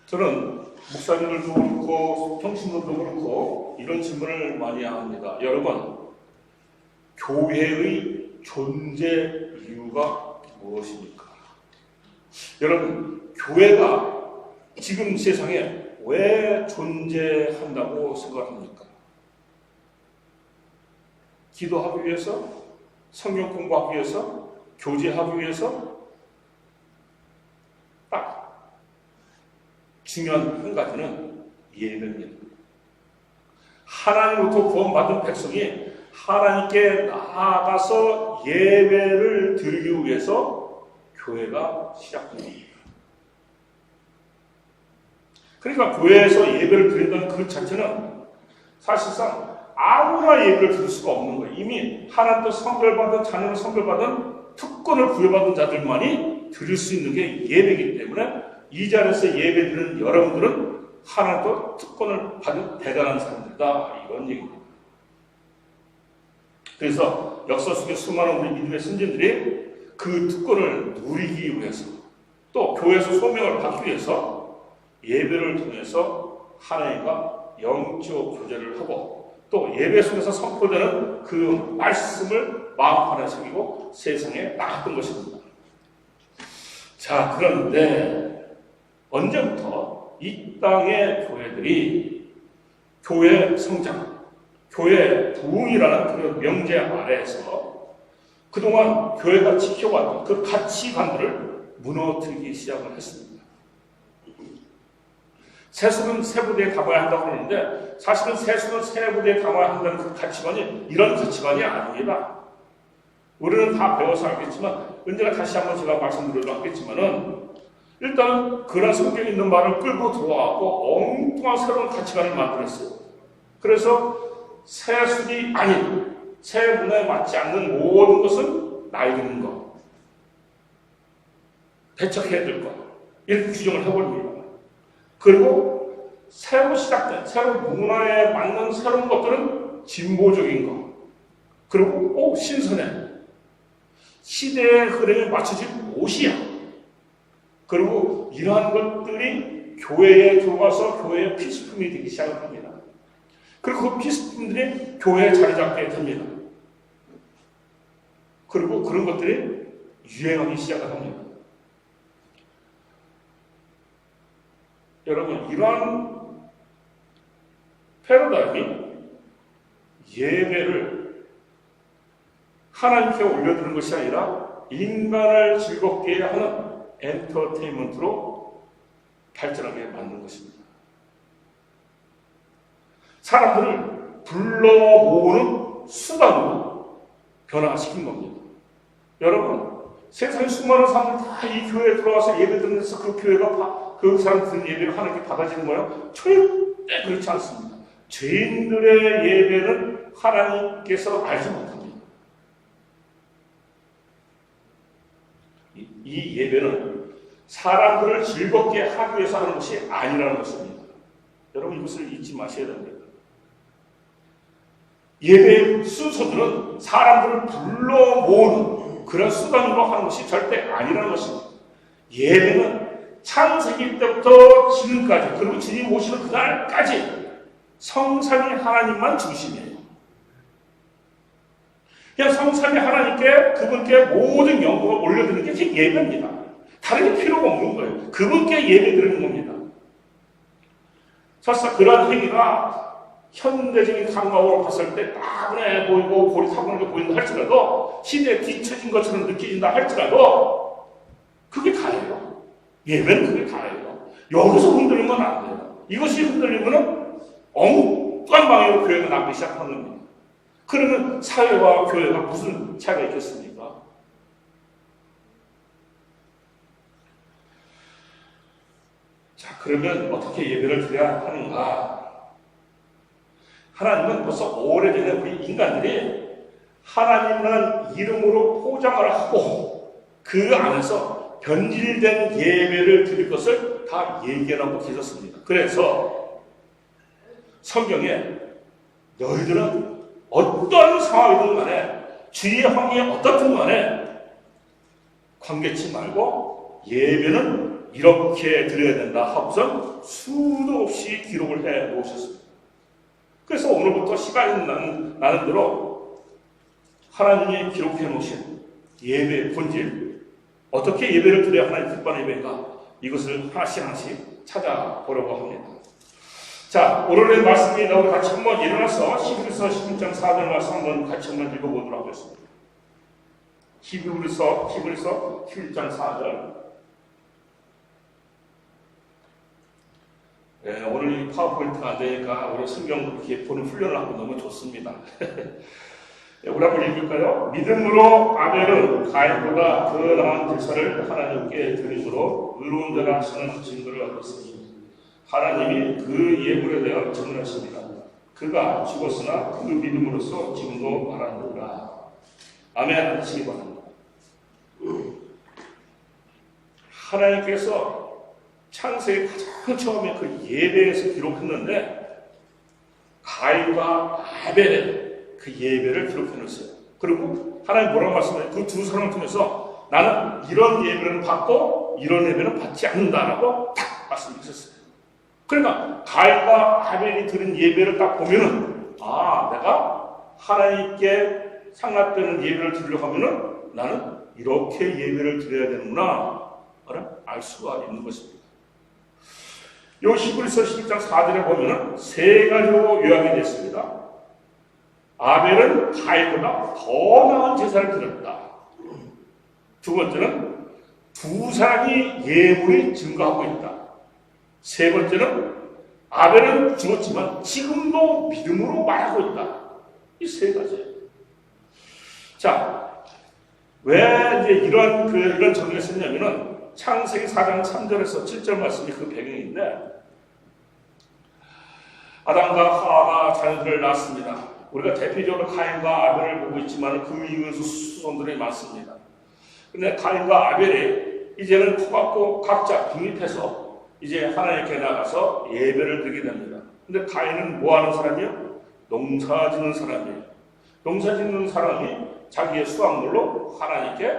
저는 목사님들도 그렇고 평신도도 그렇고 이런 질문을 많이 합니다. 여러분, 교회의 존재 이유가 무엇입니까? 여러분, 교회가 지금 세상에 왜 존재한다고 생각합니까? 기도하기 위해서? 성경 공부하기 위해서? 교제하기 위해서? 딱 중요한 한 가지는 예배입니다. 하나님으로부터 구원받은 백성이 하나님께 나아가서 예배를 드리기 위해서 교회가 시작됩니다. 그러니까 교회에서 예배를 드린다는 그 자체는 사실상 아무나 예배를 드릴 수가 없는 거예요. 이미 하나님께 선별받은, 자녀를 선별받은 특권을 부여받은 자들만이 드릴 수 있는 게 예배이기 때문에 이 자리에서 예배 드리는 여러분들은 하나님께 특권을 받은 대단한 사람들이다, 이런 얘기입니다. 그래서 역사 속에 수많은 우리 믿음의 선진들이 그 특권을 누리기 위해서, 또 교회에서 소명을 받기 위해서 예배를 통해서 하나님과 영적 교제를 하고, 또 예배 속에서 선포되는 그 말씀을 마음 안에 새기고 세상에 나갔던 것입니다. 자, 그런데 언제부터 이 땅의 교회들이 교회 성장, 교회 부흥이라는 그런 명제 아래에서 그동안 교회가 지켜왔던 그 가치관들을 무너뜨리기 시작을 했습니다. 세수는 세 부대에 담아야 한다고 하는데, 사실은 세수는 세 부대에 담아야 한다는 그 가치관이 이런 가치관이 아닙니다. 우리는 다 배워서 알겠지만, 언제나 다시 한번 제가 말씀드려도 하겠지만은, 일단 그런 성경에 있는 말을 끌고 들어와서 엉뚱한 새로운 가치관을 만들었어요. 그래서 세술이 아닌, 세 문화에 맞지 않는 모든 것은 낡은 것, 대척해야 될 것, 이렇게 규정을 해버립니다. 그리고 새로 시작된, 새로운 문화에 맞는 새로운 것들은 진보적인 것, 그리고 신선해, 시대의 흐름에 맞춰진 옷이야. 그리고 이러한 것들이 교회에 들어가서 교회의 필수품이 되기 시작을 합니다. 그리고 그 필수품들이 교회에 자리 잡게 됩니다. 그리고 그런 것들이 유행하기 시작을 합니다. 여러분, 이러한 패러다임이 예배를 하나님께 올려드리는 것이 아니라 인간을 즐겁게 하는 엔터테인먼트로 발전하게 만든 것입니다. 사람들을 불러 모으는 수단으로 변화시킨 겁니다. 여러분, 세상에 수많은 사람들 다 이 교회에 들어와서 예배 드리면서 그 교회가 그 사람 드는 예배를 하나님께 받아지는 거예요? 절대 그렇지 않습니다. 죄인들의 예배는 하나님께서 알지 못합니다. 이 예배는 사람들을 즐겁게 하기 위해서 하는 것이 아니라는 것입니다. 여러분, 이것을 잊지 마셔야 됩니다. 예배의 순서들은 사람들을 불러 모으는 그런 수단으로 하는 것이 절대 아니라는 것입니다. 예배는 창세기 때부터 지금까지, 그리고 주님 오시는 그날까지 성삼위 하나님만 중심이에요. 그냥 성삼위 하나님께, 그분께 모든 영광을 올려드리는 게 예배입니다. 다른 게 필요가 없는 거예요. 그분께 예배드리는 겁니다. 설사 그러한 행위가 현대적인 감각으로 봤을 때 따분해 보이고 골이 타분하게 보인다 할지라도, 시대에 뒤처진 것처럼 느껴진다 할지라도, 그게 다예요. 예배는 그게 다예요. 여기서 흔들리면 안 돼요. 이것이 흔들리면 엉뚱한 방향으로 교회가 나가기 시작하는 겁니다. 그러면 사회와 교회가 무슨 차이가 있겠습니까? 자, 그러면 어떻게 예배를 드려야 하는가? 하나님은 벌써 오래전에 우리 인간들이 하나님이라는 이름으로 포장을 하고 그 안에서 변질된 예배를 드릴 것을 다 얘기하고 계셨습니다. 그래서 성경에 너희들은 어떤 상황이든 간에, 주의 환경이 어떻든 간에 관계치 말고 예배는 이렇게 드려야 된다 하고선 수도 없이 기록을 해 놓으셨습니다. 그래서 오늘부터 시간이 나는 대로 하나님이 기록해 놓으신 예배의 본질, 어떻게 예배를 드려야 하나님 기뻐하는 예배인가, 이것을 하나씩 찾아보려고 합니다. 자, 오늘의 말씀이 우리 같이 한번 일어나서 히브리서 11장 4절 말씀 한번 같이 한번 읽어보도록 하겠습니다. 히브리서 11장 4절. 네, 오늘 이 파워포인트가 안 되니까 우리 성경 이렇게 보는 훈련을 하고 너무 좋습니다. 네, 우리 한번 읽을까요? 믿음으로 아벨은 가인보다 더 나은 제사를 하나님께 드림으로 의로운 자라 하시는 증거를 얻었으니 하나님이 그 예물에 대하여 증언하십니다. 그가 죽었으나 그 믿음으로써 지금도 말하느니라. 아멘 하시기 바랍니다. 하나님께서 창세기 가장 처음에 그 예배에서 기록했는데 가인과 아벨의 그 예배를 기록해 놓았어요. 그리고 하나님 뭐라고 말씀하세요? 그 두 사람을 통해서 나는 이런 예배는 받고 이런 예배는 받지 않는다라고 딱 말씀하셨어요. 그러니까 가인과 아벨이 드린 예배를 딱 보면은 내가 하나님께 상납되는 예배를 드리려고 하면은 나는 이렇게 예배를 드려야 되는구나 알 수가 있는 것입니다. 요 히브리서 11장 4절에 보면은 세 가지로 요약이 됐습니다. 아벨은 가인보다 더 나은 제사를 드렸다. 두 번째는 두 사람이 예물이 증거하고 있다. 세 번째는 아벨은 죽었지만 지금도 믿음으로 말하고 있다. 이 세 가지예요. 자, 왜 이제 이런 정리를 썼냐면은 창세기 4장 3절에서 7절 말씀이 그 배경인데, 아담과 하와가 자녀들을 낳았습니다. 우리가 대표적으로 가인과 아벨을 보고 있지만 그 이후에 수손들이 많습니다. 근데 가인과 아벨이 이제는 커갖고 각자 독립해서 이제 하나님께 나가서 예배를 드리게 됩니다. 근데 가인은 뭐 하는 사람이요? 농사 짓는 사람이에요. 농사 짓는 사람이 자기의 수확물로 하나님께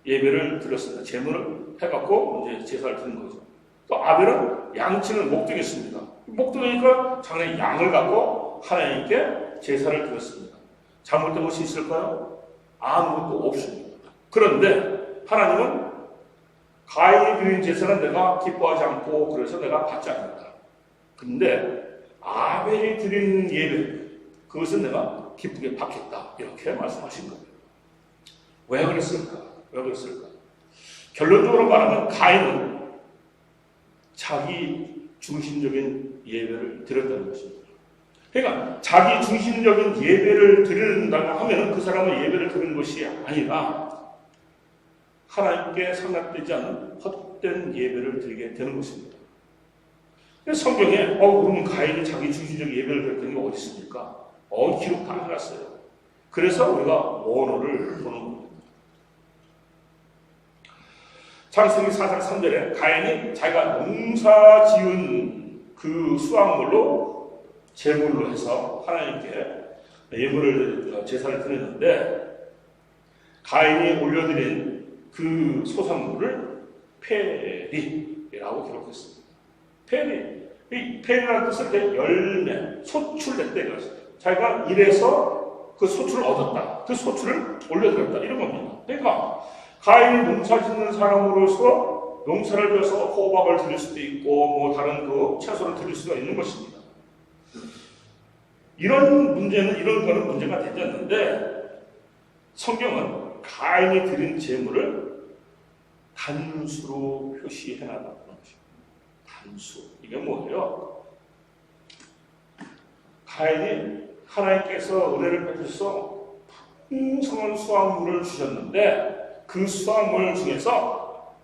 예배를 드렸습니다. 제물을 해갖고 이제 제사를 드린 거죠. 또 아벨은 양치는 목동이었습니다. 목동이니까 장래 양을 갖고 하나님께 제사를 드렸습니다. 잘못된 것이 있을까요? 아무것도 없습니다. 그런데 하나님은 가인이 드린 제사는 내가 기뻐하지 않고 그래서 내가 받지 않는다. 근데 아벨이 드린 예배, 그것은 내가 기쁘게 받겠다. 이렇게 말씀하신 거예요. 왜 그랬을까? 결론적으로 말하면 가인은 자기 중심적인 예배를 드렸다는 것입니다. 그러니까 자기 중심적인 예배를 드린다고 하면 그 사람은 예배를 드리는 것이 아니라 하나님께 상납되지 않은 헛된 예배를 드리게 되는 것입니다. 성경에 그러면 가인이 자기 중심적인 예배를 드렸다는 게 어디 있습니까? 기록 다 해놨어요. 그래서 우리가 원어를 보는 겁니다. 창세기 4장 3절에 가인이 자기가 농사 지은 그 수확물로 제물로 해서 하나님께 예물을 제사를 드렸는데, 가인이 올려드린 그 소산물을 페리라고 기록했습니다. 이 페리라는 뜻은 열매, 소출됐다 이거죠. 자기가 일해서 그 소출을 얻었다. 그 소출을 올려드렸다. 이런 겁니다. 그러니까 가인이 농사 짓는 사람으로서 농사를 져서 호박을 드릴 수도 있고 뭐 다른 그 채소를 드릴 수가 있는 것입니다. 이런 거는 문제가 되지 않는데, 성경은 가인이 드린 제물을 단수로 표시해놨다는 것입니다. 단수. 이게 뭐예요? 가인이 하나님께서 은혜를 베푸셔서 풍성한 수확물을 주셨는데 그 수확물 중에서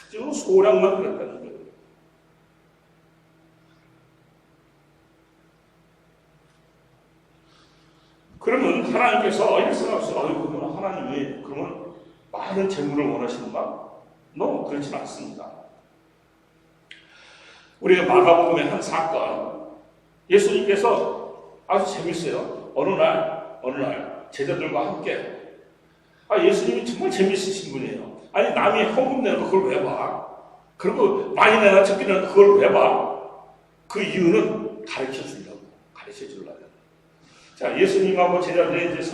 아주 소량만 드렸다는 거예요. 그러면 하나님께서 이렇게 생각하세요. 그러면 하나님이 그러면 많은 재물을 원하시는가? 너무 그렇진 않습니다. 우리가 마가복음의 한 사건, 예수님께서 아주 재밌어요. 어느 날 제자들과 함께, 예수님이 정말 재밌으신 분이에요. 아니 남이 헌금 내는 거 그걸 왜 봐? 그리고 많이 내나 적기는 그걸 왜 봐? 그 이유는 가르쳐 주려고. 자, 예수님하고 제자들이 이제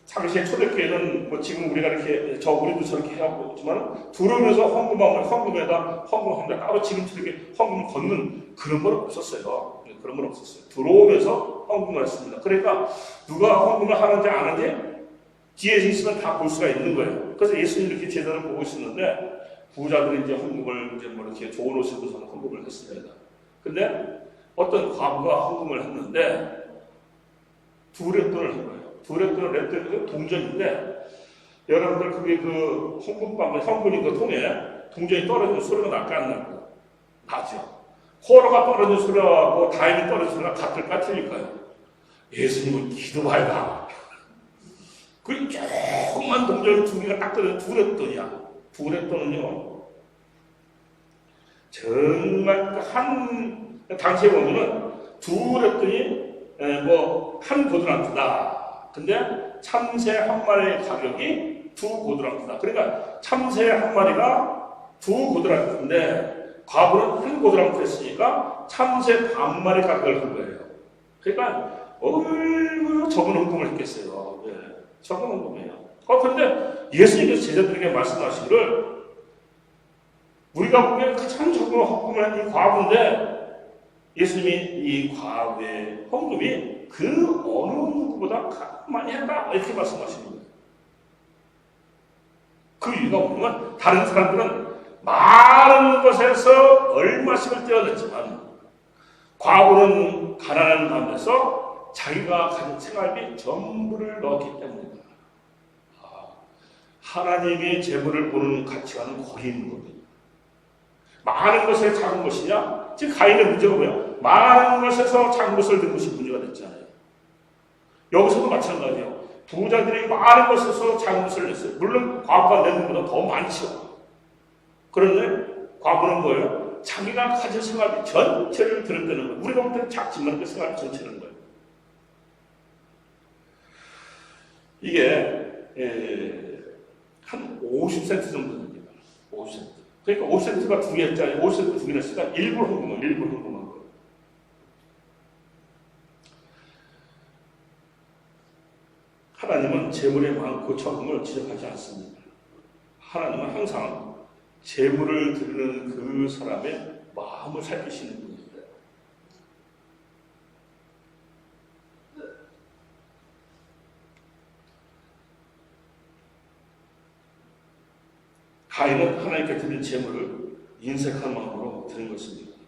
당시에 초대교회는 뭐 지금 우리가 이렇게 우리도 저렇게 해하고 있지만 들어오면서 헌금합니다. 따로 지금처럼 이렇게 헌금을 걷는 그런 건 없었어요. 그런 건 없었어요. 들어오면서 헌금을 했습니다. 그러니까 누가 헌금을 하는지 안 하는지 뒤에 있으면 다 볼 수가 있는 거예요. 그래서 예수님 이렇게 제자를 보고 있었는데 부자들이 이제 헌금을 이제 뭐 이렇게 좋은 옷을 입고서 헌금을 했습니다. 근데 어떤 과부가 헌금을 했는데 두렛돈을 한 거예요. 두렛돈을 냈더니 동전인데 여러분들 그게 그 헌금이 그 통에 동전이 떨어지는 소리가 날까 안 날까? 나죠. 호로가 떨어지는 소리하고 다임이 떨어지는 소리가 같을까 틀릴까요? 예수님은 기도 밝아. 그 조그만 동전 두 개가 딱 떨어져 두렛돈이야. 두렛돈은요 정말 당시에 보면은 두렛돈이 뭐 한 고드란트다. 근데 참새 한 마리의 가격이 두 고드란트다. 그러니까 참새 한 마리가 두 고드란트인데 과부는 한 고드란트 했으니까 참새 반 마리 가격을 한 거예요. 그러니까 얼마나 적은 헌금을 했겠어요. 네, 적은 헌금이에요. 그런데 예수님께서 제자들에게 말씀하시기를 우리가 보기에 가장 적은 헌금을 한 이 과부인데 예수님이 이 과부의 헌금이 그 어느 누구보다 많이 했다 이렇게 말씀하시는 거예요. 그 이유가 뭐냐면 다른 사람들은 많은 것에서 얼마씩을 떼어냈지만 과부는 가난한 가운데서 자기가 가진 생활비 전부를 넣었기 때문이다. 하나님이 재물을 보는 가치관은 거기 있는 겁니다. 많은 것에 작은 것이냐? 지금 가인의 문제가 뭐야? 많은 것에서 작은 것을 든 것이 문제가 됐잖아요. 여기서도 마찬가지예요. 부자들이 많은 것에서 작은 것을 냈어요. 물론 과부가 낸 것보다 더 많죠. 그런데 과부는 뭐예요? 자기가 가진 생활비 전체를 들었다는 거예요. 우리가 볼 때는 작지만 그 생활비 전체라는 거예요. 이게 한 50센트 정도 됩니다. 50센트. 그러니까 50센트가 두 개짜리, 50센트 두 개를 쓰니까 일부 헌금한 거예요. 하나님은 재물에 많고 적음을 지적하지 않습니다. 하나님은 항상 재물을 드리는 그 사람의 마음을 살피시는 분입니다. 가인은 하나님께 드린 재물을 인색한 마음으로 드린 것입니다.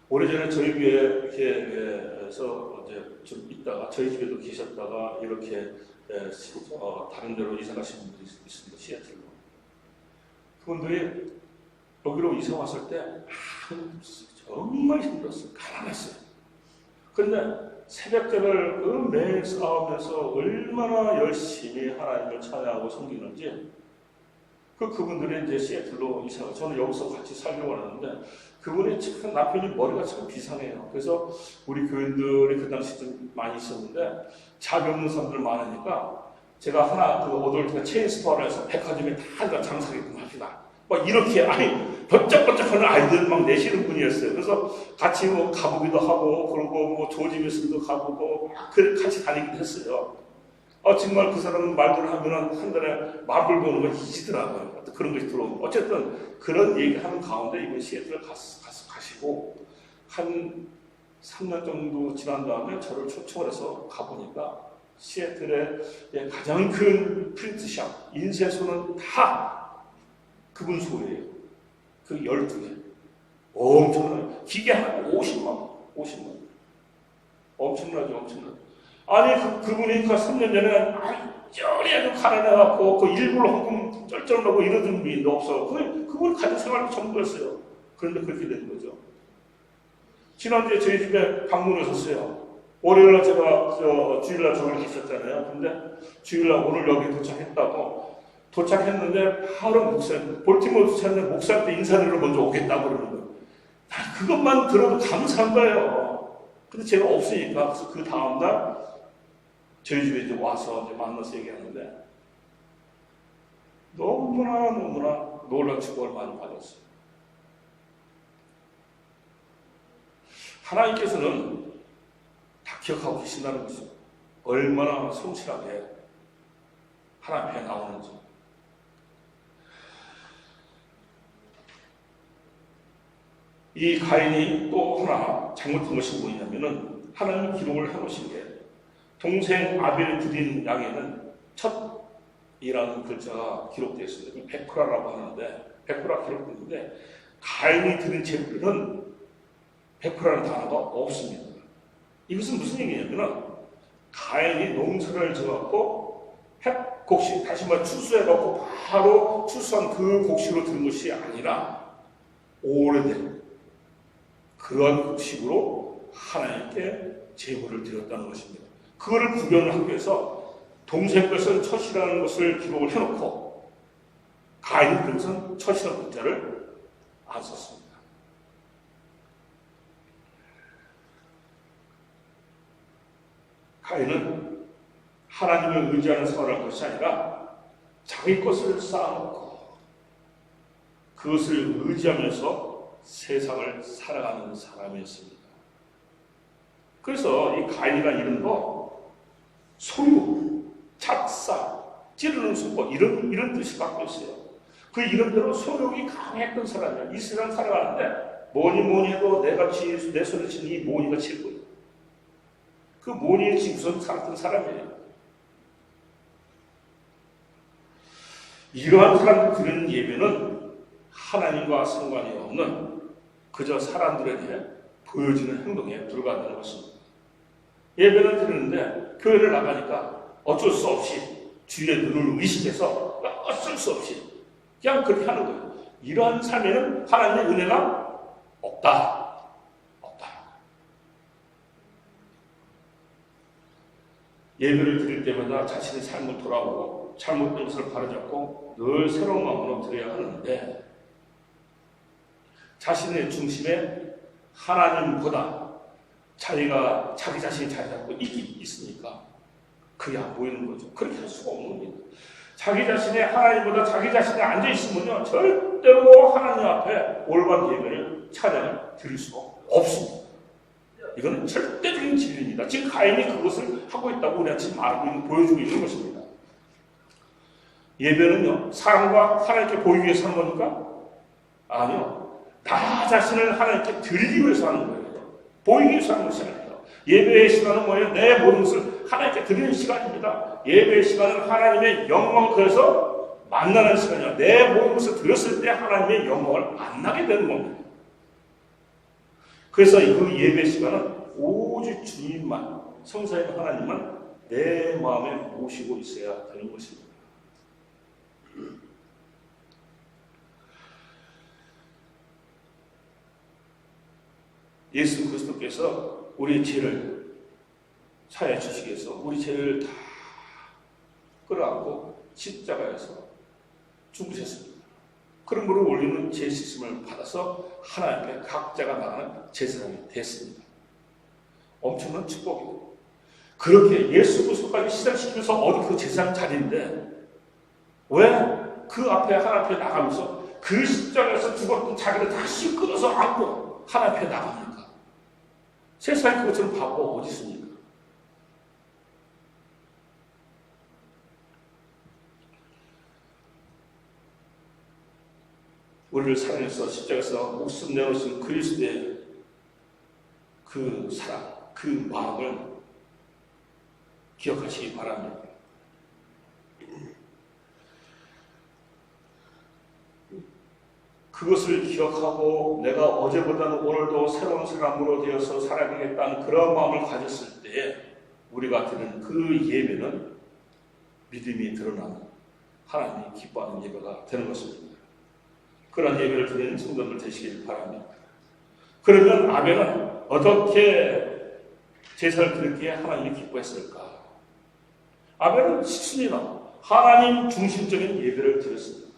오래전에 저희 교회 이렇게해서 이제 좀 있다가 저희 집에도 계셨다가 이렇게 다른 데로 이사 가신 분들이 있습니다. 시애틀로. 그분들이 여기로 이사 왔을 때 정말 힘들었어요. 가난했어요. 그런데 새벽제를 매일 싸우면서 얼마나 열심히 하나님을 찬양하고 섬기는지 그분들이 이제 시애틀로 이사가 저는 여기서 같이 살려고 하는데 그분이 참 남편이 머리가 참 비상해요. 그래서 우리 교인들이 그 당시 좀 많이 있었는데 자비 없는 사람들 많으니까 제가 하나 얻을 체인스토어를 해서 백화점에 다 장사하게끔 합시다. 막 이렇게 번쩍번쩍하는 아이들 막 내시는 분이었어요. 그래서 같이 뭐 가보기도 하고 그리고 뭐 조지메스도 가보고 막 같이 다니기도 했어요. 정말 그 사람 말들을 하면은 한 달에 만불 버는 건 잊히더라고요. 그런 것이 들어오고. 어쨌든 그런 얘기하는 가운데 이번 시애틀을 가시고 한 3년 정도 지난 다음에 저를 초청을 해서 가보니까 시애틀의 가장 큰 프린트샵, 인쇄소는 다 그분 소유예요. 그 12개. 엄청나요. 기계 하나 50만 원. 엄청나죠. 아니 그분이 그 3년 전에 쩌리하게 가난해갖고 그 일부러 헌금 쩔쩔하고 이러던 분이 없어. 그분 가진 생활비 전부였어요. 그런데 그렇게 된 거죠. 지난주에 저희 집에 방문하셨어요. 월요일날 제가 주일날 저기를 갔었잖아요. 근데 주일날 오늘 여기 도착했다고 도착했는데 바로 볼티모어 도착했는데 목사한테 인사드리러 먼저 오겠다고 그러는 거예요. 그것만 들어도 감사한 거예요. 근데 제가 없으니까 그래서 그 다음날 저희 집에 이제 와서 이제 만나서 얘기하는데 너무나 놀라운 축복을 많이 받았어요. 하나님께서는 다 기억하고 계신다는 것이죠. 얼마나 성실하게 하나님 앞에 나오는지. 이 가인이 또 하나 잘못한 것이 뭐냐면은 하나님이 기록을 해놓으신 게 동생 아벨을 드린 양에는 첫이라는 글자가 기록되어 있습니다. 이 베쿠라라고 하는데 베쿠라 기록되는데 가인이 드린 제물은 베쿠라는 단어가 없습니다. 이것은 무슨 얘기냐면은 가인이 농사를 지어갖고 곡식 다시 말해 추수해갖고 바로 추수한 그 곡식으로 드린 것이 아니라 오래된 그런 곡식으로 하나님께 제물을 드렸다는 것입니다. 그거를 구별을 하기 위해서 동생 것은 첫이라는 것을 기록을 해놓고 가인 것은 첫이라는 글자를 안 썼습니다. 가인은 하나님을 의지하는 생활을 할 것이 아니라 자기 것을 쌓아놓고 그것을 의지하면서 세상을 살아가는 사람이었습니다. 그래서 이 가인이라는 이름도 소유, 작사, 찌르는 수법 이런 뜻이 갖고 있어요. 그 이름대로 소욕이 강했던 사람이야. 이 세상 살아가는데 뭐니 해도 내 손에 친 이 모니가 최고예요. 그 모니에 지고선 살았던 사람이에요. 이러한 사람들 드리는 예배는 하나님과 상관이 없는 그저 사람들에게 보여지는 행동에 불과하다는 것입니다. 예배는 드리는데 교회를 나가니까 어쩔 수 없이 주의 눈을 의식해서 어쩔 수 없이 그냥 그렇게 하는 거예요. 이러한 삶에는 하나님의 은혜가 없다. 예배를 드릴 때마다 자신의 삶을 돌아보고 잘못된 것을 바로잡고 늘 새로운 마음으로 드려야 하는데 자신의 중심에 하나님보다 자기 자신이 자리 잡고 있으니까 그게 안 보이는 거죠. 그렇게 할 수가 없는 겁니다. 자기 자신이 하나님보다 자기 자신이 앉아있으면요 절대로 하나님 앞에 올바른 예배를 찬양을 드릴 수가 없습니다. 이거는 절대적인 진리입니다. 지금 가인이 그것을 하고 있다고 우리가 지금 보여주고 있는 것입니다. 예배는요 사람과 하나님께 보이기 위해서 하는 겁니까? 아니요. 나 자신을 하나님께 드리기 위해서 하는 거예요. 보이기 위해서 하는 것이 아니에요. 예배의 시간은 뭐예요? 내 모든 것을 하나님께 드리는 시간입니다. 예배의 시간은 하나님의 영광을 그래서 만나는 시간이에요. 내 모든 것을 드렸을 때 하나님의 영광을 만나게 되는 겁니다. 그래서 그 예배 시간은 오직 주님만, 성사의 하나님만 내 마음에 모시고 있어야 되는 것입니다. 예수 그리스도께서 우리의 죄를 사해 주시기 위해서 우리 죄를 다 끌어안고 십자가에서 죽으셨습니다. 그러므로 우리는 죄 씻음을 받아서 하나님께 각자가 나가는 제사장이 됐습니다. 엄청난 축복이고 그렇게 예수 그리스도까지 시작시키면서 어디 그 제사장 자리인데 왜 그 앞에 하나님 앞에 나가면서 그 십자가에서 죽었던 자기를 다시 끌어서 안고 하나님 앞에 나갑니까? 세상에 그것처럼 바보 어디 있습니까? 우리를 사랑해서 십자가에서 목숨 내놓으신 그리스도의 그 사랑, 그 마음을 기억하시기 바랍니다. 그것을 기억하고 내가 어제보다는 오늘도 새로운 사람으로 되어서 살아가겠다는 그런 마음을 가졌을 때에 우리가 드리는 그 예배는 믿음이 드러나는 하나님이 기뻐하는 예배가 되는 것입니다. 그런 예배를 드리는 성도들 되시길 바랍니다. 그러면 아벨은 어떻게 제사를 드리기에 하나님이 기뻐했을까? 아벨은 시순이나 하나님 중심적인 예배를 드렸습니다.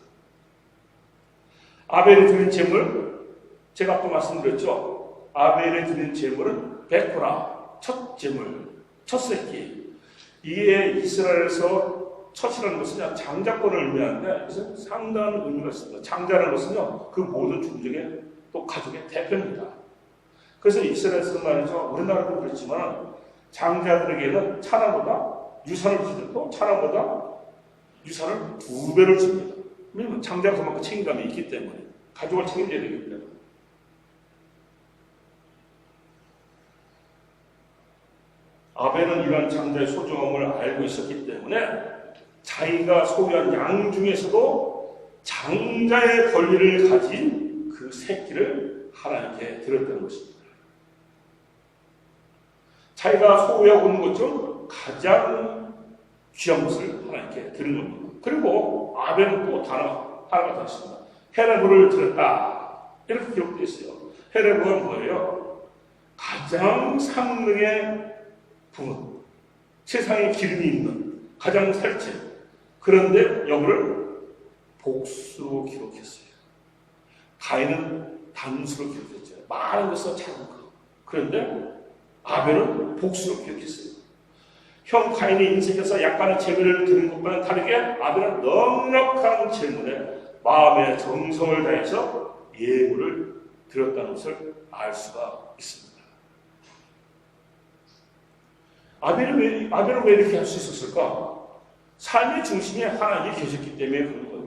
아벨이 드린 제물, 제가 아까 말씀드렸죠. 아벨이 드린 제물은 베쿠라, 첫 제물, 첫 새끼. 이게 이스라엘에서 처치라는 것은 장자권을 의미하는데 그래서 상당한 의미가 있습니다. 장자라는 것은요 그 모든 종족의 또 가족의 대표입니다. 그래서 이스라엘에서는 말이죠 우리나라도 그렇지만 장자들에게는 차나보다 유산을 주고 차나보다 유산을 2배를 줍니다. 왜냐하면 장자가 그만큼 책임감이 있기 때문에 가족을 책임져야 되기 때문에. 아벨은 이러한 장자의 소중함을 알고 있었기 때문에 자기가 소유한 양 중에서도 장자의 권리를 가진 그 새끼를 하나님께 드렸다는 것입니다. 자기가 소유하고 있는 것 중 가장 귀한 것을 하나님께 드린 겁니다. 그리고 아벨은 또 하나가 더 있습니다. 헤레브를 드렸다. 이렇게 기록되어 있어요. 헤레브가 뭐예요? 가장 상능의 부분, 세상에 기름이 있는 가장 살찐. 그런데 여기를 복수로 기록했어요. 가인은 단수로 기록했죠. 많은 것은 작은 거. 그런데 아벨은 복수로 기록했어요. 형 가인의 인생에서 약간의 재물을 드린 것과는 다르게 아벨은 넉넉한 재물에 마음의 정성을 다해서 예물을 드렸다는 것을 알 수가 있습니다. 아벨은 왜 이렇게 할 수 있었을까? 삶의 중심에 하나님이 계셨기 때문에 그런 거예요.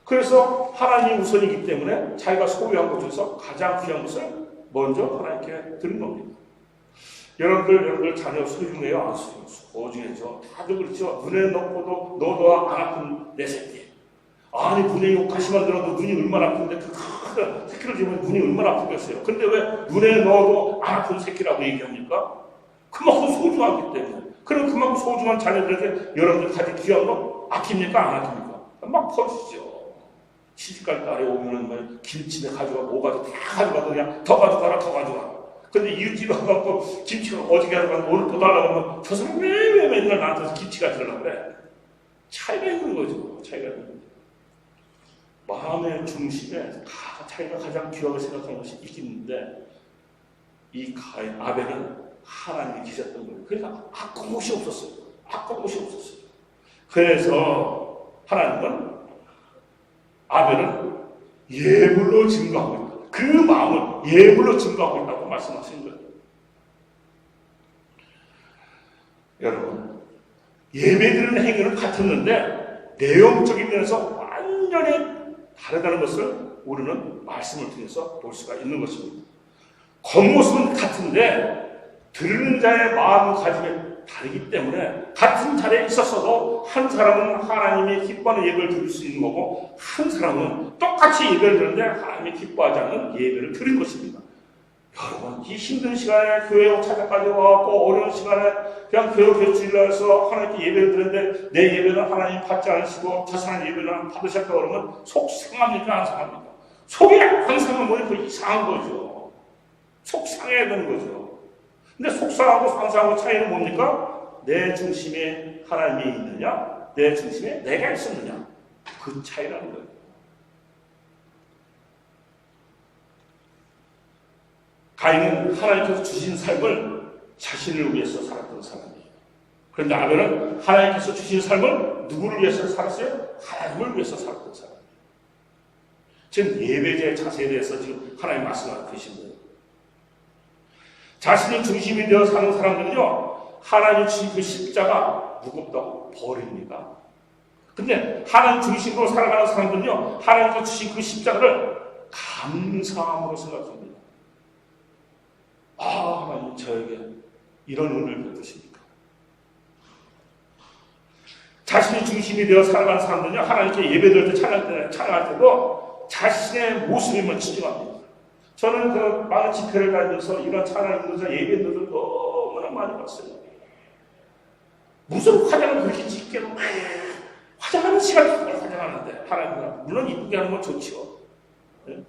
그래서 하나님이 우선이기 때문에 자기가 소유한 것 중에서 가장 귀한 것을 먼저 하나님께 드린 겁니다. 여러분들 자녀 소중해요? 안 소중해요? 소중해죠. 다들 그렇죠. 눈에 넣고도 너도 안 아픈 내 새끼. 아니 눈에 욕하시만 들어도 눈이 얼마나 아픈데 그 큰 새끼를 주면 눈이 얼마나 아프겠어요. 근데 왜 눈에 넣어도 안 아픈 새끼라고 얘기합니까? 그만큼 소중하기 때문에. 그럼 그만큼 소중한 자녀들에게 여러분들 가진 귀한 거 아낍니까? 안 아낍니까? 막 퍼주죠. 시집갈 딸에 오면은 뭐 김치내 가져가 뭐가지고 다 가져가도 그냥 더 가져가라 더 가져가. 근데 이웃집에 와갖고 김치가 어저께 하고 오늘 또 달라고 하면 저 사람 왜 맨날 나한테서 김치 가져가려고 그래? 차이가 있는 거죠. 차이가 있는 거죠. 마음의 중심에 자기가 가장 귀하게 생각하는 것이 있는데 이 아벨은 하나님이 계셨던 거예요. 그러니까 아낌없이 없었어요. 아낌없이 없었어요. 그래서 하나님은 아벨은 예물로 증거하고 있다. 그 마음을 예물로 증거하고 있다고 말씀하신 거예요. 여러분, 예배드리는 행위는 같았는데 내용적인 면에서 완전히 다르다는 것을 우리는 말씀을 통해서 볼 수가 있는 것입니다. 겉모습은 같은데 들은 자의 마음가짐이 다르기 때문에 같은 자리에 있었어도 한 사람은 하나님이 기뻐하는 예배를 드릴 수 있는 거고 한 사람은 똑같이 예배를 드리는데 하나님이 기뻐하지 않는 예배를 드린 것입니다. 여러분 이 힘든 시간에 교회 찾아까지 와서 어려운 시간에 그냥 교회 주일날에서 하나님께 예배를 드리는데 내 예배는 하나님 받지 않으시고 저 사람 예배는 받으셨다고 그러면 속 상합니까 안 상합니까? 속이 안 상하면 그 이상한 거죠. 속 상해야 되는 거죠. 근데 속상하고 상상하고 차이는 뭡니까? 내 중심에 하나님이 있느냐 내 중심에 내가 있었느냐 그 차이라는 거예요. 가인은 하나님께서 주신 삶을 자신을 위해서 살았던 사람이에요. 그런데 아벨은 하나님께서 주신 삶을 누구를 위해서 살았어요? 하나님을 위해서 살았던 사람이에요. 지금 예배자의 자세에 대해서 지금 하나님 말씀하고 계신 거예요. 자신이 중심이 되어 사는 사람들은요, 하나님 주신 그 십자가 무겁다고 버립니다. 근데 하나님 중심으로 살아가는 사람들은요, 하나님께서 주신 그 십자가를 감사함으로 생각합니다. 아, 하나님 저에게 이런 은혜를 베푸십니까? 자신이 중심이 되어 살아가는 사람들은요, 하나님께 예배드릴 때 찬양할 때도 자신의 모습에만 집중합니다. 저는 그 많은 집회를 다니면서 이런 찬양하면서 예배들을 너무나 많이 봤어요. 무슨 화장을 그렇게 짙게 화장하는 시간이 그걸 화장하는데 하나님과 물론 이쁘게 하는 건 좋지요. 네?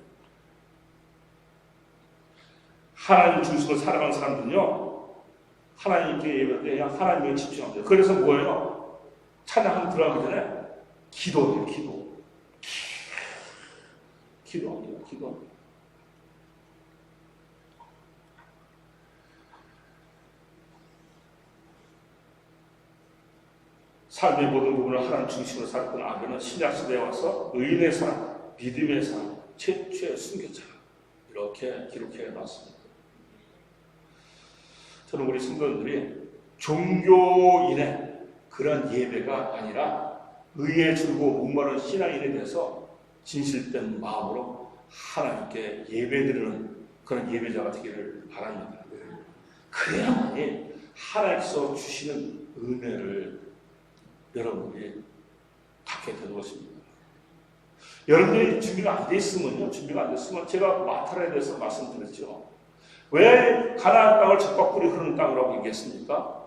하나님 중심으로 살아가는 사람들은요, 하나님께 예배할 때 하나님에 집중합니다. 그래서 뭐예요? 찬양 들어가기 전에 기도해요. 기도합니다. 삶의 모든 부분을 하나님 중심으로 살았던 아벨은 신약시대에 와서 의인의 삶, 믿음의 삶, 최초의 순교자 이렇게 기록해 놨습니다. 저는 우리 성도들이 종교인의 그런 예배가 아니라 의에 줄고 목마른 신앙인에 대해서 진실된 마음으로 하나님께 예배드리는 그런 예배자가 되기를 바랍니다. 그래야만이 하나님께서 주시는 은혜를 여러분이 갖게 되는 것입니다. 여러분들이 준비가 안 돼 있으면요, 준비가 안 됐으면 제가 마타라에 대해서 말씀드렸죠. 왜 가나안 땅을 젖과 꿀이 흐르는 땅이라고 얘기했습니까?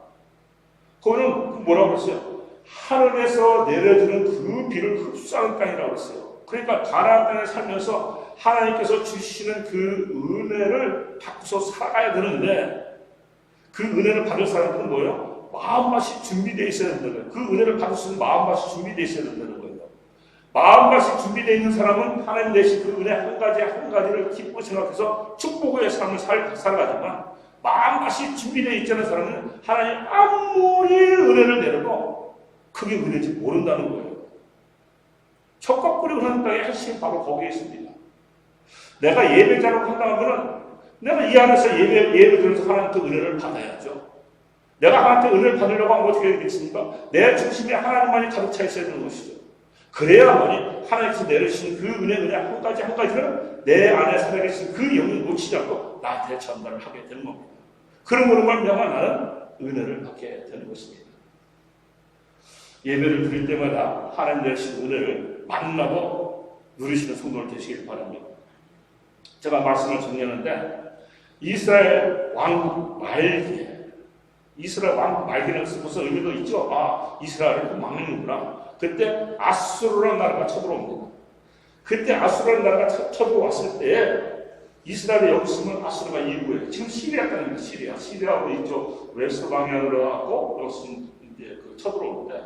그거는 뭐라고 했어요? 하늘에서 내려주는 그 비를 흡수하는 땅이라고 했어요. 그러니까 가나안 땅에 살면서 하나님께서 주시는 그 은혜를 받고서 살아가야 되는데 그 은혜를 받을 사람들은 뭐예요? 마음밭이 준비되어 있어야 된다는 거예요. 그 은혜를 받을 수 있는 마음밭이 준비되어 있어야 된다는 거예요. 마음밭이 준비되어 있는 사람은 하나님 내신 그 은혜 한 가지 한 가지를 기쁘게 생각해서 축복의 삶을 살아가지만 마음밭이 준비되어 있지 않은 사람은 하나님 아무리 은혜를 내려도 그게 은혜인지 모른다는 거예요. 젖과 꿀이 흐르는 땅의 핵심이 바로 거기에 있습니다. 내가 예배자라고 한다면 내가 이 안에서 예배 드려서 하나님께 은혜를 받아야죠. 내가 하나님께 은혜를 받으려고 하면 어떻게 되겠습니까? 내 중심에 하나님만이 가득 차 있어야 되는 것이죠. 그래야만이 하나님께서 내리신 그 은혜 한 가지 한 가지를 내 안에 살아계신 그 영을 놓치지 않고 나한테 전달을 하게 되는 겁니다. 그런 것으로 말미암아 나는 은혜를 받게 되는 것입니다. 예배를 드릴 때마다 하나님 내리신 은혜를 만나고 누리시는 성도들 되시길 바랍니다. 제가 말씀을 정리하는데 이스라엘 왕국 말기에 이스라엘 왕국 말기라는 것은 무슨 의미도 있죠. 아, 이스라엘을 막는구나. 그때 아수르라는 나라가 쳐들어옵니다. 그때 아수르라는 나라가 쳐들어왔을 때 이스라엘이 여기 있으면 아수르가 일부예요. 지금 시리아 땅입니다. 시리아하고 이쪽 웨스트 방향으로 가고 여기 이제 쳐들어오는데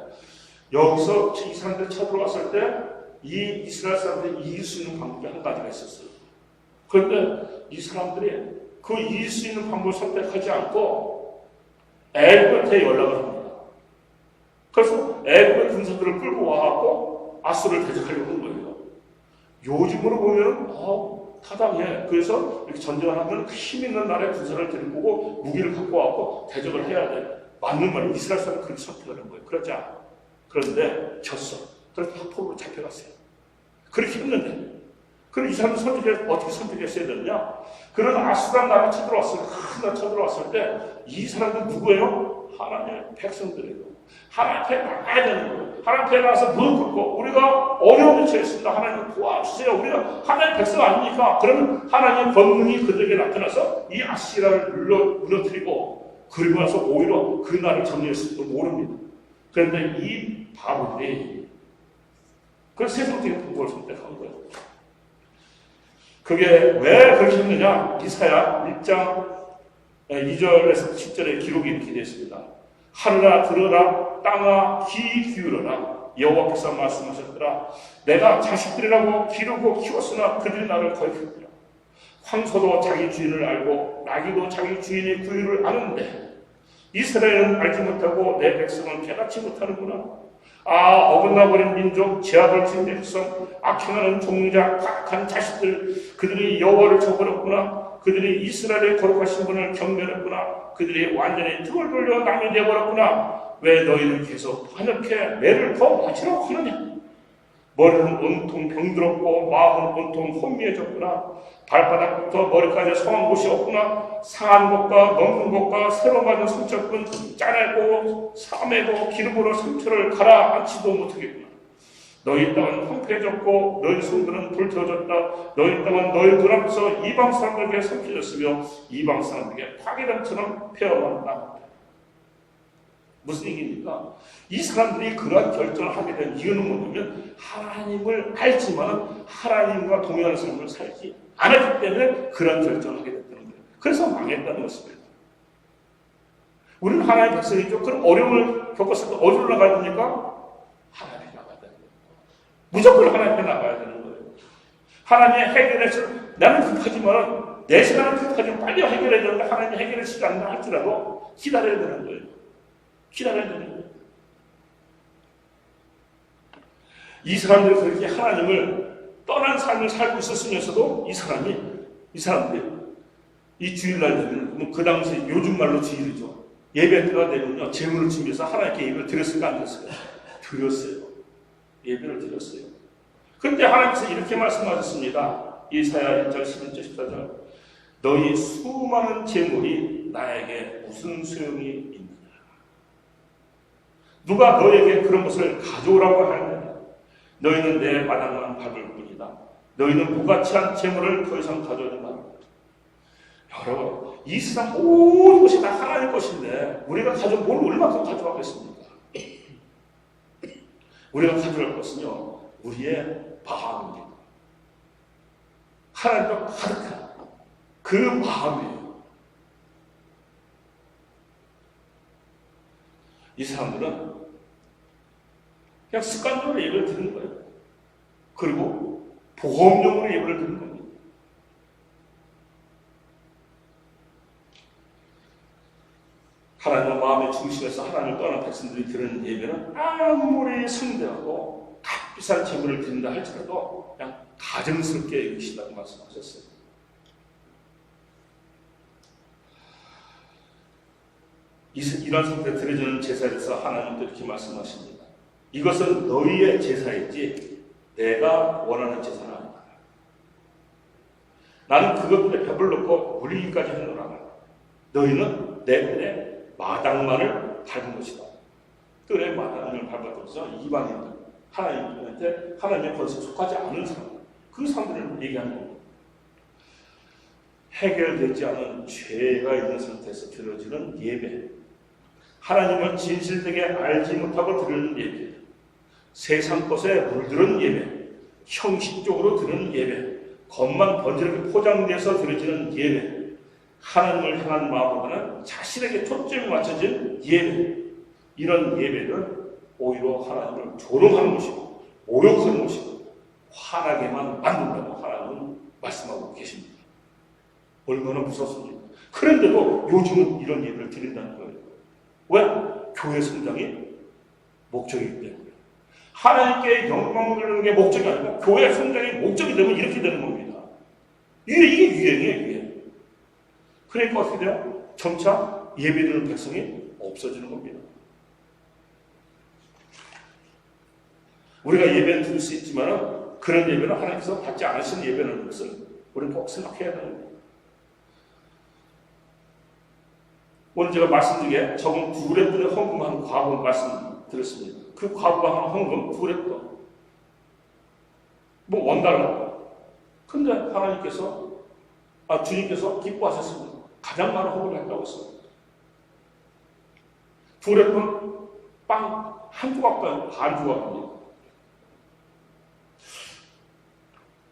여기서 이 사람들이 쳐들어왔을 때 이 이스라엘 사람들이 이길 수 있는 방법이 한 가지가 있었어요. 그런데 이 사람들이 그 이길 수 있는 방법을 선택하지 않고 애굽한테 연락을 합니다. 그래서 애굽의 군사들을 끌고 와갖고 아수르를 대적하려고 하는 거예요. 요즘으로 보면 타당해. 그래서 이렇게 전쟁을 하면 힘 있는 나라의 군사를 데리고 오고 무기를 갖고 와갖고 대적을 해야 돼. 맞는 말이에요. 이스라엘 사람은 그렇게 선택을 한 거예요. 그렇지 않아. 그런데 졌어. 그래서 학폭으로 잡혀갔어요. 그렇게 했는데 그럼 이 사람들 어떻게 선택했어야 되느냐? 그런 아수르라는 나라가 쳐들어왔을 때, 큰 나라 쳐들어왔을 때 이 사람들 누구예요? 하나님의 백성들이에요. 하나님 앞에 나가야 되는 거예요. 하나님 앞에 나가서 무릎 꿇고 우리가 어려움에 처했습니다. 하나님 도와주세요. 우리가 하나님의 백성 아닙니까? 그러면 하나님의 권능이 그들에게 나타나서 이 아시라를 무너뜨리고 그리고 나서 오히려 그 나라를 정리했을지도 모릅니다. 그런데 이 바보들이 그 세상적인 방법을 선택한 거예요. 그게 왜 그렇게 했느냐? 이사야 1장 2절에서 10절의 기록이 이렇게 되어 있습니다. 하늘아 들으라, 땅아 귀 기울여라. 여호와께서 말씀하셨더라. 내가 자식들이라고 기르고 키웠으나 그들이 나를 거역했더라. 황소도 자기 주인을 알고 나귀도 자기 주인의 구유를 아는데 이스라엘은 알지 못하고 내 백성은 깨닫지 못하는구나. 아, 어긋나버린 민족, 죄악을 지은 백성, 악행하는 종자, 악한 자식들, 그들이 여호와를 저버렸구나. 그들이 이스라엘의 거룩하신 분을 경멸했구나. 그들이 완전히 등을 돌려 남이 되어버렸구나. 왜 너희는 계속 반역해 매를 더 맞으려고 하느냐? 머리는 온통 병들었고 마음은 온통 혼미해졌구나. 발바닥부터 머리까지 성한 곳이 없구나. 상한 것과 먹는 것과 새로 맞은 상처뿐 짜내고 싸매고 기름으로 상처를 가라앉히도 못하겠구나. 너희 땅은 황폐해졌고 너희 성들은 불태워졌다. 너희 땅은 너희 눈앞에서 이방 사람들에게 삼켜졌으며 이방 사람들에게 파괴단처럼 폐허만 남았다. 무슨 얘기입니까? 이 사람들이 그러한 결정을 하게 된 이유는 뭐냐면 하나님을 알지만 하나님과 동행하는 삶을 살지 않았기 때문에 그런 결정을 하게 됐다는 거예요. 그래서 망했다는 것입니다. 우리는 하나님의 백성이죠. 그럼 어려움을 겪었을 때 어디로 나가야 됩니까? 하나님 나가야 되는 거예요. 무조건 하나님께 나가야 되는 거예요. 하나님의 해결해서 나는 급하지만 내 시간은 급하지만 빨리 해결해야 되는데 하나님이 해결해 주지 않는다 할지라도 기다려야 되는 거예요. 기다려야 되는 거예요. 이 사람들이 그렇게 하나님을 떠난 삶을 살고 있었으면서도 이 사람들이 이 주일날 되면 그 당시 요즘 말로 주일이죠. 예배 때가 되면요 제물을 준비해서 하나님께 예배를 드렸을까 안 드렸어요? 드렸어요. 예배를 드렸어요. 그런데 하나님께서 이렇게 말씀하셨습니다. 이사야 1장 11절 14절 너희 수많은 제물이 나에게 무슨 소용이 있느냐. 누가 너에게 그런 것을 가져오라고 하느냐. 너희는 내 마당만 밟을 뿐이다. 너희는 무가치한 제물을 더 이상 가져오지 말라. 여러분, 이 세상 모든 것이 다 하나님 것인데 우리가 가져온 뭘 얼마큼 가져가겠습니까? 우리가 가져갈 것은요 우리의 마음입니다. 하나님과 가득한 그 마음이에요. 이 사람들은 그냥 습관적으로 예배를 드리는 거예요. 그리고 보험용으로 예배를 드리는 겁니다. 하나님의 마음의 중심에서 하나님을 떠난 백성들이 드리는 예배는 아무리 성대하고 값비싼 제물을 드린다 할지라도 그냥 가정스럽게 여기신다고 말씀하셨어요. 이런 상태에 드려지는 제사에 대해서 하나님도 이렇게 말씀하십니다. 이것은 너희의 제사이지 내가 원하는 제사는 아니다. 나는 그것들에 배불렀고 물리기까지 했노라. 너희는 내 뜰에 마당만을 밟은 것이다. 뜰에 마당을 밟았다면서 이방인들, 하나님한테 하나님의 권세에 속하지 않은 사람, 그 사람들을 얘기하는 겁니다. 해결되지 않은 죄가 있는 상태에서 드려지는 예배, 하나님을 진실되게 알지 못하고 드리는 예배, 세상 것에 물들은 예배, 형식적으로 드리는 예배, 겉만 번지르게 포장돼서 드려지는 예배, 하나님을 향한 마음보다는 자신에게 초점이 맞춰진 예배, 이런 예배는 오히려 하나님을 조롱하는 것이고 모욕하는 것이고 화나게만 만든다고 하나님은 말씀하고 계십니다. 얼마나 무섭습니까? 그런데도 요즘은 이런 예배를 드린다는 거예요. 왜? 교회 성장이 목적이기 때문에. 하나님께 영광 돌리는 게 목적이 아니고 교회 성장이 목적이 되면 이렇게 되는 겁니다. 이게 유행이에요, 유행. 그러니까 어떻게 돼요? 점차 예배드리는 백성이 없어지는 겁니다. 우리가 예배는 드릴 수 있지만 그런 예배는 하나님께서 받지 않으시는 예배라는 것을 우리는 꼭 생각해야 되는 겁니다. 오늘 제가 말씀드리기에 적은 두레분의 헌금한 과부 말씀드렸습니다. 그 과부가 한 헌금 두레분, 뭐 $1. 근데 하나님께서, 주님께서 기뻐하셨습니다. 가장 많은 헌금을 했다고 했습니다. 두레분 빵 한 조각도 반 조각입니다.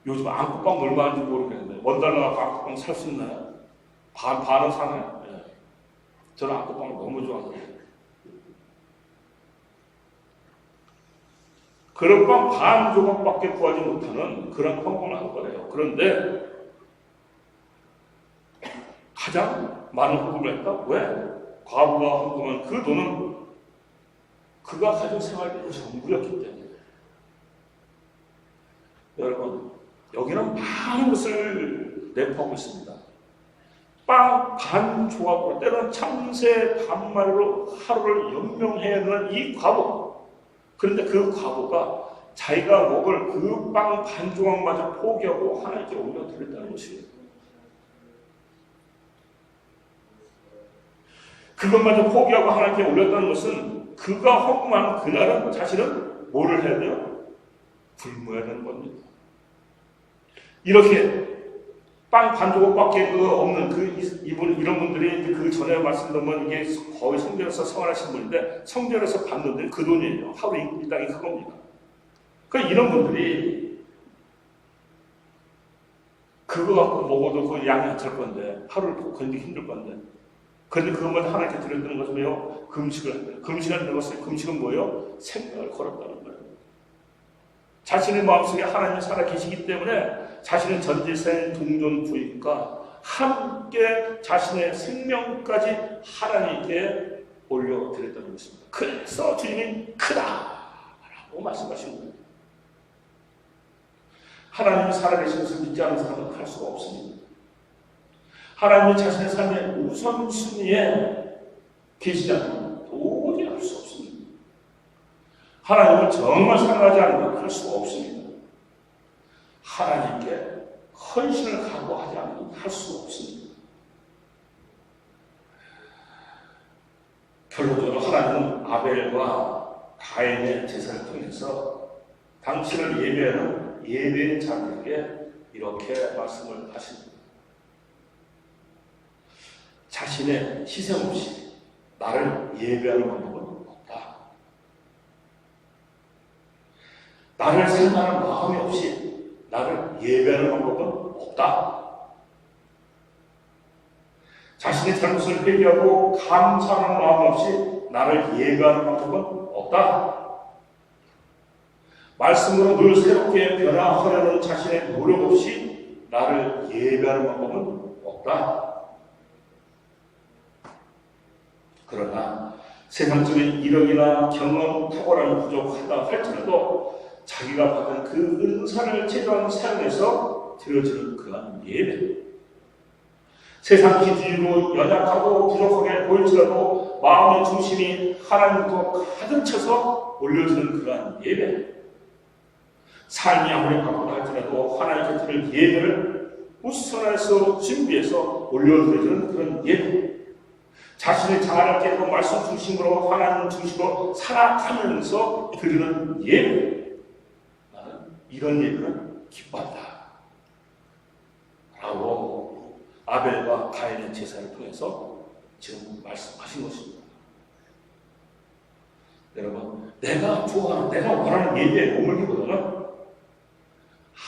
요즘 안국빵 얼마인지 모르겠는데 $1 안국빵 살 수 있나요? 반은 사나요? 네. 저는 안국빵을 너무 좋아하거든요. 그런 빵 반 조각밖에 구하지 못하는 그런 헌금을 한 거예요. 그런데 가장 많은 헌금을 했다? 왜? 과부가 헌금한 그 돈은 그가 가진 생활비 전부였기 때문에. 여러분, 여기는 많은 것을 내포하고 있습니다. 빵 반 조각으로 때로는 참새 반마리로 하루를 연명해야 되는 이 과부. 그런데 그 과부가 자기가 먹을 그 빵 반 조각마저 포기하고 하나님께 올려드렸다는 것이에요. 그것마저 포기하고 하나님께 올렸다는 것은 그가 헌금한 그날은 자신은 뭐를 해야 돼요? 굶어야 되는 겁니다. 이렇게 빵 반 조각밖에 없는 이런 분들이 그 전에 말씀드리면 이게 거의 성전에서 생활하신 분인데 성전에서 받는 돈이 그 돈이에요. 하루 일당이 그겁니다. 그러니까 이런 분들이 그거 갖고 먹어도 그 양이 안 찰 건데 하루를 견디기 힘들 건데 그런데 그것만 하나님께 드렸다는 것은 뭐예요? 금식을 한다. 금식을 한다는 것은 금식은 뭐예요? 생명을 걸었다는 거예요. 자신의 마음속에 하나님이 살아계시기 때문에 자신의 전지생 동전부인과 함께 자신의 생명까지 하나님께 올려드렸다는 것입니다. 그래서 주님이 크다라고 말씀하신 거예요. 하나님이 살아계신 것을 믿지 않는 사람은 할 수가 없습니다. 하나님이 자신의 삶의 우선순위에 계시지 않으면 도저히 할 수 없습니다. 하나님을 정말 사랑하지 않으면 할 수가 없습니다. 하나님께 헌신을 각오하지 않으면 할 수 없습니다. 결론적으로 하나님은 아벨과 가인의 제사를 통해서 당신을 예배하는 예배의 자들에게 이렇게 말씀을 하십니다. 자신의 희생 없이 나를 예배하는 방법은 없다. 나를 생각하는 마음이 없이 나를 예배하는 방법은 없다. 자신의 잘못을 회개하고 감사하는 마음 없이 나를 예배하는 방법은 없다. 말씀으로 늘 새롭게 변화하려는 자신의 노력 없이 나를 예배하는 방법은 없다. 그러나 세상적인 이력이나 경험, 탁월함이 부족하다 할지라도 자기가 받은 그 은사를 최대한 사용해서 드려지는 그러한 예배, 세상 기준으로 연약하고 부족하게 보일지라도 마음의 중심이 하나님과 가득 차서 올려지는 그러한 예배, 삶이 아무리 바쁘다 할지라도 하나님 곁을 예배를 우선해서 준비해서 올려드려지는 그런 예배, 자신의 자아를 깨고 말씀 중심으로 하나님 중심으로 살아가면서 드리는 예배, 나는 이런 예배를 기뻐한다 라고 아벨과 가인의 제사를 통해서 지금 말씀하신 것입니다. 여러분, 내가 좋아하는, 내가 원하는 예배에 머물기보다는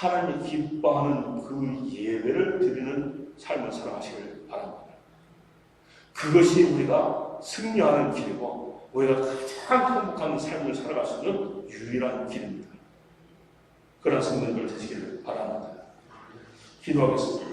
하나님이 기뻐하는 그 예배를 드리는 삶을 살아가시길 바랍니다. 그것이 우리가 승리하는 길이고 우리가 가장 행복한 삶을 살아갈 수 있는 유일한 길입니다. 그런 성도님들 되시기를 바랍니다. 기도하겠습니다.